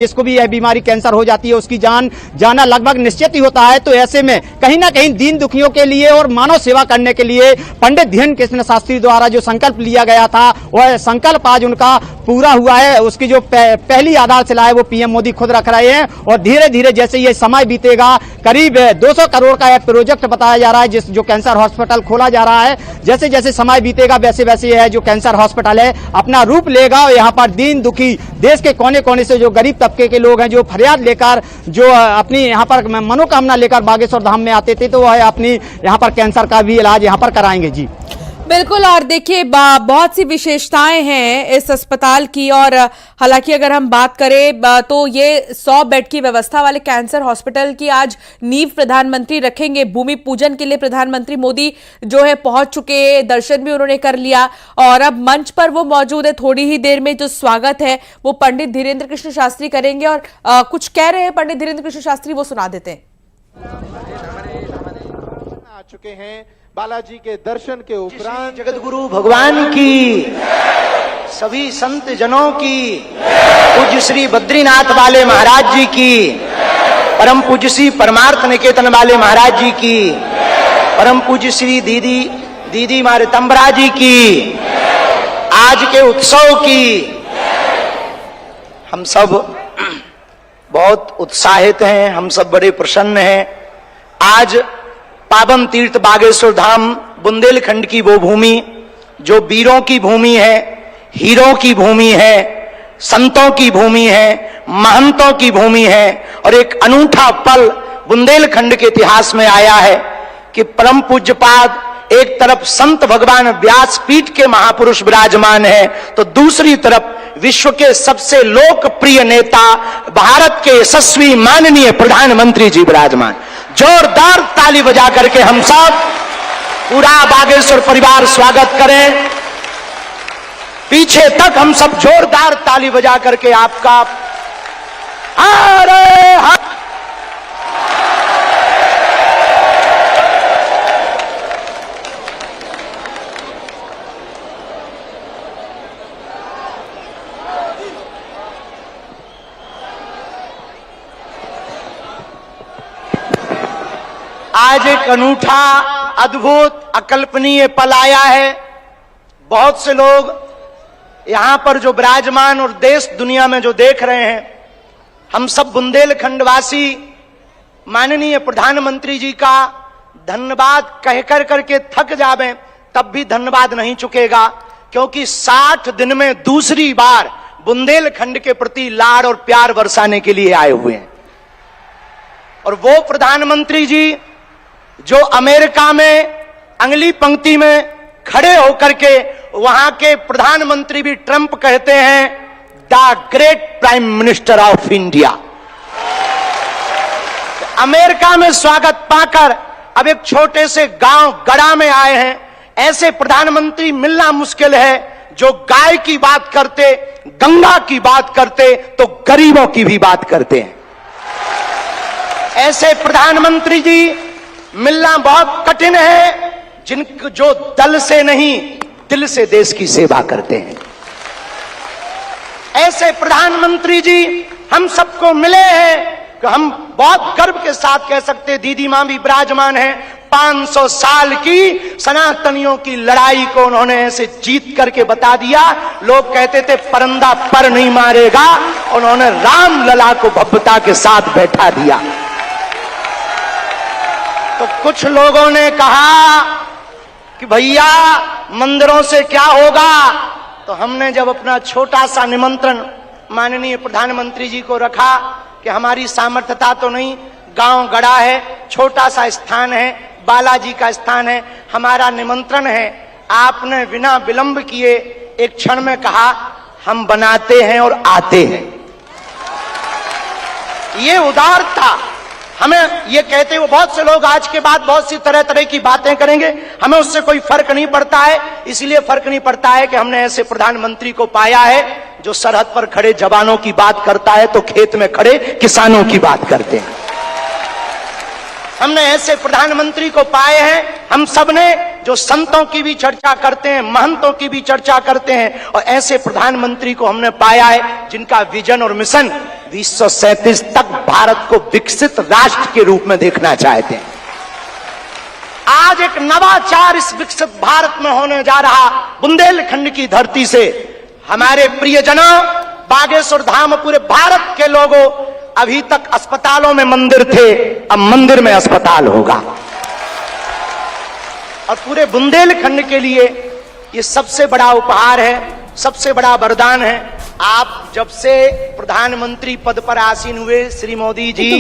जिसको भी यह बीमारी कैंसर हो जाती है उसकी जान जाना लगभग निश्चित ही होता है। तो ऐसे में कहीं ना कहीं दीन दुखियों के लिए और मानव सेवा करने के लिए पंडित धीरेन्द्र कृष्ण शास्त्री द्वारा जो संकल्प लिया गया था वह संकल्प आज उनका पूरा हुआ है। उसकी जो पहली आधारशिला है वो पीएम मोदी खुद रख रहे हैं और धीरे धीरे जैसे ये समय बीतेगा करीब 200 करोड़ का यह प्रोजेक्ट बताया जा रहा है जो कैंसर हॉस्पिटल खोला जा रहा है। जैसे जैसे समय बीतेगा वैसे वैसे यह जो कैंसर हॉस्पिटल है अपना रूप लेगा और यहाँ पर दीन दुखी देश के कोने कोने से जो गरीब तबके के लोग हैं जो फरियाद लेकर जो अपनी यहाँ पर मनोकामना लेकर बागेश्वर धाम में आते थे तो वह अपनी यहाँ पर कैंसर का भी इलाज यहाँ पर कराएंगे। जी बिल्कुल। और देखिए बहुत सी विशेषताएं हैं इस अस्पताल की और हालांकि अगर हम बात करें तो ये 100 बेड की व्यवस्था वाले कैंसर हॉस्पिटल की आज नींव प्रधानमंत्री रखेंगे। भूमि पूजन के लिए प्रधानमंत्री मोदी जो है पहुंच चुके, दर्शन भी उन्होंने कर लिया और अब मंच पर वो मौजूद है। थोड़ी ही देर में जो स्वागत है वो पंडित धीरेन्द्र कृष्ण शास्त्री करेंगे और कुछ कह रहे हैं पंडित धीरेन्द्र कृष्ण शास्त्री, वो सुना देते हैं। आ चुके हैं बालाजी के दर्शन के उपरांत जगतगुरु भगवान की, सभी संत जनों की, पूज्य श्री बद्रीनाथ वाले महाराज जी की, परम पूज्य श्री परमार्थ निकेतन वाले महाराज जी की, परम पूज्य श्री दीदी मारितंबरा जी की, आज के उत्सव की हम सब बहुत उत्साहित हैं, हम सब बड़े प्रसन्न हैं। आज पावन तीर्थ बागेश्वर धाम बुंदेलखंड की वो भूमि जो वीरों की भूमि है, हीरों की भूमि है, संतों की भूमि है, महंतों की भूमि है और एक अनूठा पल बुंदेलखंड के इतिहास में आया है कि परम पूज्यपाद एक तरफ संत भगवान व्यासपीठ के महापुरुष विराजमान है तो दूसरी तरफ विश्व के सबसे लोकप्रिय नेता भारत के यशस्वी माननीय प्रधानमंत्री जी विराजमान। जोरदार ताली बजा करके हम सब पूरा बागेश्वर परिवार स्वागत करें। पीछे तक हम सब जोरदार ताली बजा करके आपका आज एक अनूठा, अद्भुत, अकल्पनीय पल आया है। बहुत से लोग यहां पर जो विराजमान और देश दुनिया में जो देख रहे हैं, हम सब बुंदेलखंड वासी माननीय प्रधानमंत्री जी का धन्यवाद कहकर करके थक जावें तब भी धन्यवाद नहीं चुकेगा, क्योंकि 60 दिन में दूसरी बार बुंदेलखंड के प्रति लाड़ और प्यार बरसाने के लिए आए हुए हैं। और वो प्रधानमंत्री जी जो अमेरिका में अगली पंक्ति में खड़े होकर के वहां के प्रधानमंत्री भी ट्रंप कहते हैं the great prime minister of India. America में स्वागत पाकर अब एक छोटे से गांव गड़ा में आए हैं। ऐसे प्रधानमंत्री मिलना मुश्किल है जो गाय की बात करते, गंगा की बात करते तो गरीबों की भी बात करते हैं। ऐसे प्रधानमंत्री जी मिलना बहुत कठिन है जिनको जो दल से नहीं दिल से देश की सेवा करते हैं। ऐसे प्रधानमंत्री जी हम सबको मिले हैं कि हम बहुत गर्व के साथ कह सकते हैं दीदी मां भी विराजमान है। 500 साल की सनातनियों की लड़ाई को उन्होंने ऐसे जीत करके बता दिया। लोग कहते थे परंदा पर नहीं मारेगा, उन्होंने राम लला को भव्यता के साथ बैठा दिया। तो कुछ लोगों ने कहा कि भैया मंदिरों से क्या होगा, तो हमने जब अपना छोटा सा निमंत्रण माननीय प्रधानमंत्री जी को रखा कि हमारी सामर्थ्यता तो नहीं, गांव गड़ा है, छोटा सा स्थान है, बालाजी का स्थान है, हमारा निमंत्रण है, आपने बिना विलंब किए एक क्षण में कहा हम बनाते हैं और आते हैं। ये उदारता हमें ये कहते हुए बहुत से लोग आज के बाद बहुत सी तरह तरह की बातें करेंगे, हमें उससे कोई फर्क नहीं पड़ता है। इसलिए फर्क नहीं पड़ता है कि हमने ऐसे प्रधानमंत्री को पाया है जो सरहद पर खड़े जवानों की बात करता है तो खेत में खड़े किसानों की बात करते हैं। हमने ऐसे प्रधानमंत्री को पाए हैं हम सब ने जो संतों की भी चर्चा करते हैं, महंतों की भी चर्चा करते हैं, और ऐसे प्रधानमंत्री को हमने पाया है जिनका विजन और मिशन 1937 तक भारत को विकसित राष्ट्र के रूप में देखना चाहते हैं। आज एक नवाचार इस विकसित भारत में होने जा रहा। बुंदेलखंड की धरती से हमारे प्रियजनों, बागेश्वर धाम, पूरे भारत के लोगों, अभी तक अस्पतालों में मंदिर थे, अब मंदिर में अस्पताल होगा। और पूरे बुंदेलखंड के लिए ये सबसे बड़ा उपहार है, सबसे बड़ा वरदान है। आप जब से प्रधानमंत्री पद पर आसीन हुए श्री मोदी जी,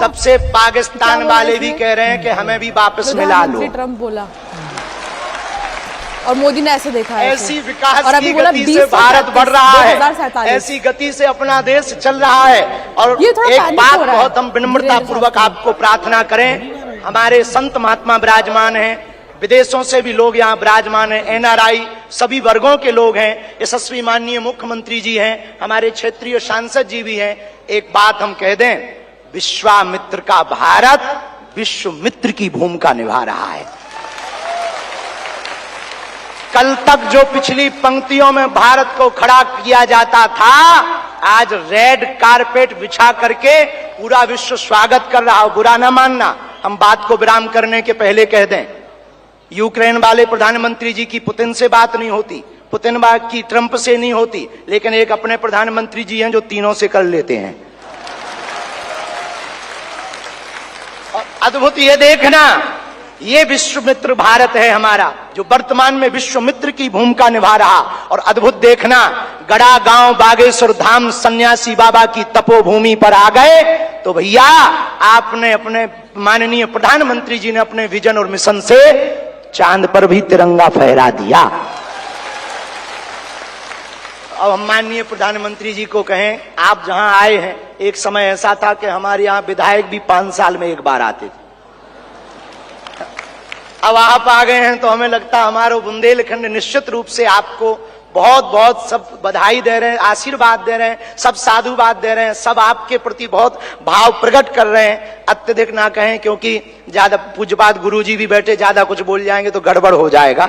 तब से पाकिस्तान वाले भी कह रहे हैं कि हमें भी वापस मिला लो। ट्रंप बोला और मोदी ने ऐसे देखा है। ऐसी विकास की गति से भारत बढ़ रहा है, ऐसी गति से अपना देश चल रहा है। और एक बात बहुत हम विनम्रता पूर्वक आपको प्रार्थना करें, हमारे संत महात्मा विराजमान हैं, विदेशों से भी लोग यहाँ विराजमान हैं, एनआरआई सभी वर्गों के लोग हैं, यशस्वी माननीय मुख्यमंत्री जी हैं, हमारे क्षेत्रीय सांसद जी भी हैं। एक बात हम कह दें, विश्वामित्र का भारत विश्व मित्र की भूमिका निभा रहा है। कल तक जो पिछली पंक्तियों में भारत को खड़ा किया जाता था, आज रेड कारपेट बिछा करके पूरा विश्व स्वागत कर रहा हो। बुरा ना मानना, हम बात को विराम करने के पहले कह दें, यूक्रेन वाले प्रधानमंत्री जी की पुतिन से बात नहीं होती, पुतिन की ट्रंप से नहीं होती, लेकिन एक अपने प्रधानमंत्री जी हैं जो तीनों से कर लेते हैं। और अद्भुत ये देखना, ये विश्व मित्र भारत है हमारा, जो वर्तमान में विश्व मित्र की भूमिका निभा रहा। और अद्भुत देखना, गड़ा गांव बागेश्वर धाम सन्यासी बाबा की तपोभूमि पर आ गए तो भैया आपने, अपने माननीय प्रधानमंत्री जी ने अपने विजन और मिशन से चांद पर भी तिरंगा फहरा दिया। अब हम माननीय प्रधानमंत्री जी को कहें, आप जहां आए हैं, एक समय ऐसा था कि हमारे यहां विधायक भी 5 साल में एक बार आते थे। अब आप आ गए हैं तो हमें लगता है हमारा बुंदेलखंड निश्चित रूप से आपको बहुत बहुत सब बधाई दे रहे हैं, आशीर्वाद दे रहे हैं, सब साधुवाद दे रहे हैं, सब आपके प्रति बहुत भाव प्रकट कर रहे हैं। अत्यधिक ना कहें, क्योंकि ज्यादा पूज्यपाद गुरुजी भी बैठे, ज्यादा कुछ बोल जाएंगे तो गड़बड़ हो जाएगा।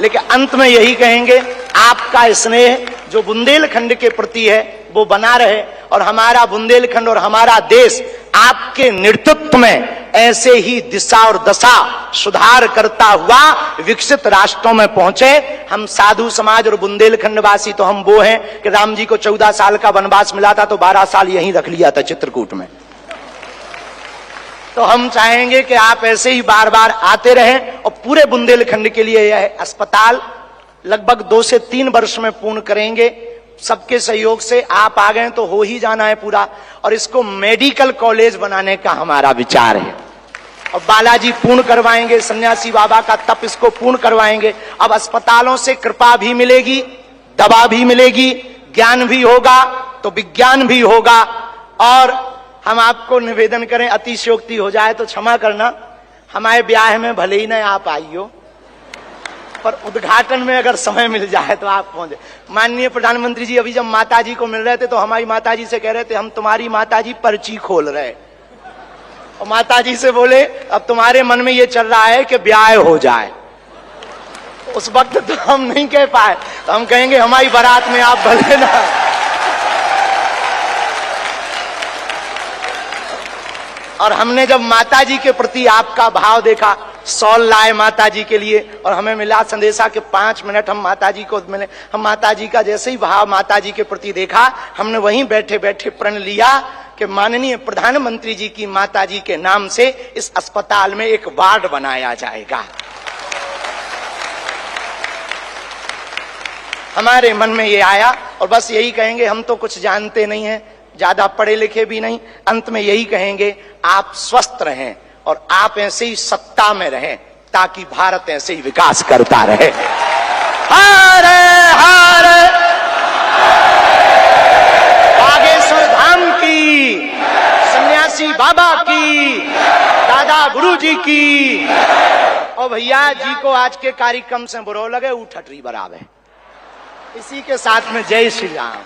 लेकिन अंत में यही कहेंगे, आपका स्नेह जो बुंदेलखंड के प्रति है वो बना रहे, और हमारा बुंदेलखंड और हमारा देश आपके नेतृत्व में ऐसे ही दिशा और दशा सुधार करता हुआ विकसित राष्ट्रों में पहुंचे। हम साधु समाज और बुंदेलखंड वासी तो हम वो हैं कि राम जी को 14 साल का वनवास मिला था तो 12 साल यहीं रख लिया था चित्रकूट में। तो हम चाहेंगे कि आप ऐसे ही बार बार आते रहें। और पूरे बुंदेलखंड के लिए यह अस्पताल लगभग 2 से 3 वर्ष में पूर्ण करेंगे। सबके सहयोग से आप आ गए तो हो ही जाना है पूरा। और इसको मेडिकल कॉलेज बनाने का हमारा विचार है, और बालाजी पूर्ण करवाएंगे, सन्यासी बाबा का तप इसको पूर्ण करवाएंगे। अब अस्पतालों से कृपा भी मिलेगी, दवा भी मिलेगी, ज्ञान भी होगा तो विज्ञान भी होगा। और हम आपको निवेदन करें, अतिशयोक्ति हो जाए तो क्षमा करना, हमारे ब्याह में भले ही ना आप आइयो, पर उद्घाटन में अगर समय मिल जाए तो आप पहुंचे। माननीय प्रधानमंत्री जी अभी जब माताजी को मिल रहे थे तो हमारी माताजी से कह रहे थे, हम तुम्हारी माताजी पर्ची खोल रहे, और माताजी से बोले अब तुम्हारे मन में ये चल रहा है कि ब्याह हो जाए। उस वक्त तो हम नहीं कह पाए, तो हम कहेंगे हमारी बारात में आप भले ना। और हमने जब माताजी के प्रति आपका भाव देखा, सॉल लाए माताजी के लिए, और हमें मिला संदेशा के 5 मिनट हम माताजी को मिले। हम माताजी का जैसे ही भाव माताजी के प्रति देखा, हमने वहीं बैठे बैठे प्रण लिया कि माननीय प्रधानमंत्री जी की माताजी के नाम से इस अस्पताल में एक वार्ड बनाया जाएगा। हमारे मन में ये आया, और बस यही कहेंगे, हम तो कुछ जानते नहीं हैं, ज्यादा पढ़े लिखे भी नहीं, अंत में यही कहेंगे, आप स्वस्थ रहें और आप ऐसे ही सत्ता में रहें ताकि भारत ऐसे ही विकास करता रहे। हर हर बागेश्वर धाम की, सन्यासी बाबा की, दादा गुरु जी की। और भैया जी को आज के कार्यक्रम से बुरो लगे, उठटरी बराबर। इसी के साथ में जय श्री राम।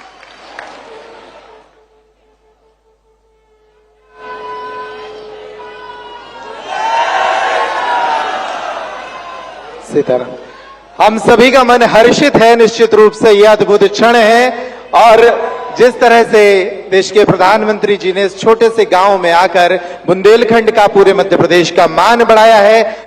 हम सभी का मन हर्षित है, निश्चित रूप से यह अद्भुत क्षण है। और जिस तरह से देश के प्रधानमंत्री जी ने इस छोटे से गांव में आकर बुंदेलखंड का, पूरे मध्य प्रदेश का मान बढ़ाया है।